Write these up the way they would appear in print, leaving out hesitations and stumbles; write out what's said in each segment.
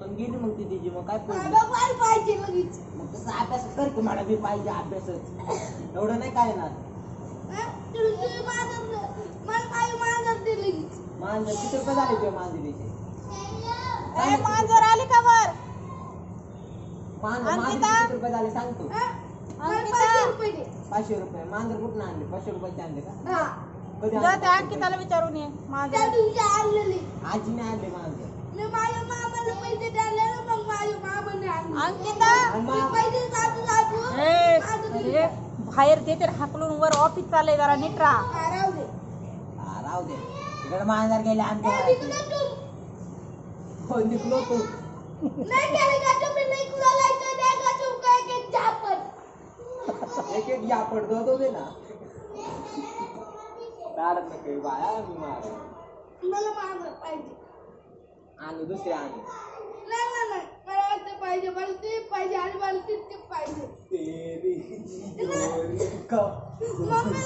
पण गेली मग ती तिची मग काय मला पाहिजे लगेच. मग तसं अभ्यास कर की मला बी पाहिजे अभ्यासच एवढं नाही काय येणार मांजर किती रुपये झाले तुझ्या मांजरीचे मांजर आले का वर मांजर किती रुपये झाले सांग तू 500 रुपये मांजर कुठून आणले 500 रुपयाचे आणले का कधी आणले? अंकिताला विचारून ये माझ्या आजीने आणले मांजर बाहेर देते हाकलून वर ऑफिस चाललंय जरा नीट राहा राहू दे इकडे मांजर गेले आमच्या हो निघलो तू एक एक जापड दो दे ना दाडत नको बाया मी मार मला मांजर पाहिजे आणि दुसरे आणि नाही मला वाटतं पाहिजे मला ते पाहिजे आणि मला ते पाहिजे तेरी जोरी का मम्मी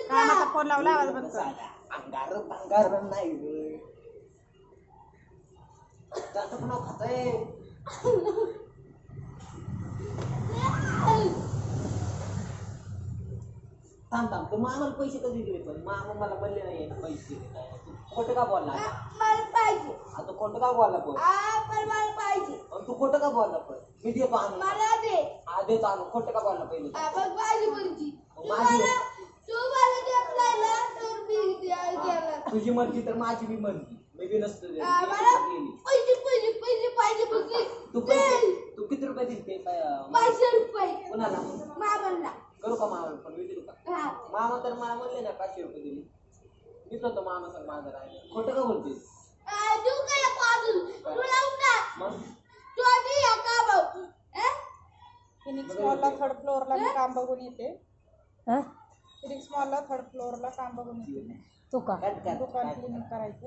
कानाचा फोन लावला आवाज बंद कर अंगार नाही रे जातो पण खाताय थांब तू मामाला पैसे कधी दिले पण मामा मला म्हणले नाही पैसे खोटं का बोलला मला पाहिजे आता खोटं का बोलला पण पण मला पाहिजे तू खोटं का बोलला पण मी देतो आणून मला दे देतो आणून खोटं का बोलला पहिले मग माझी मर्जी माझी तू मला घेतलाय ना तर मी द्यायला तुझी मर्जी तर माझी बी मर्जी मी बी नसतो मला पैसे पाहिजे तू किती रुपये दिले ते 500 रुपये कोणाला मामांना करू का मामा पण विचारू का मामा तर मला म्हणले ना 500 रुपये दिले मीच होतो मामा सांग माझं राहिलं खोटं का बोलते तू काय पाजून तुला उठा मग तू आधी या का भाऊ फिनिक्स मॉलला थर्ड फ्लोअरला मी काम बघून येते फिनिक्स मॉलला थर्ड फ्लोअरला काम बघून येते तू का दुकान क्लीनिंग करायचं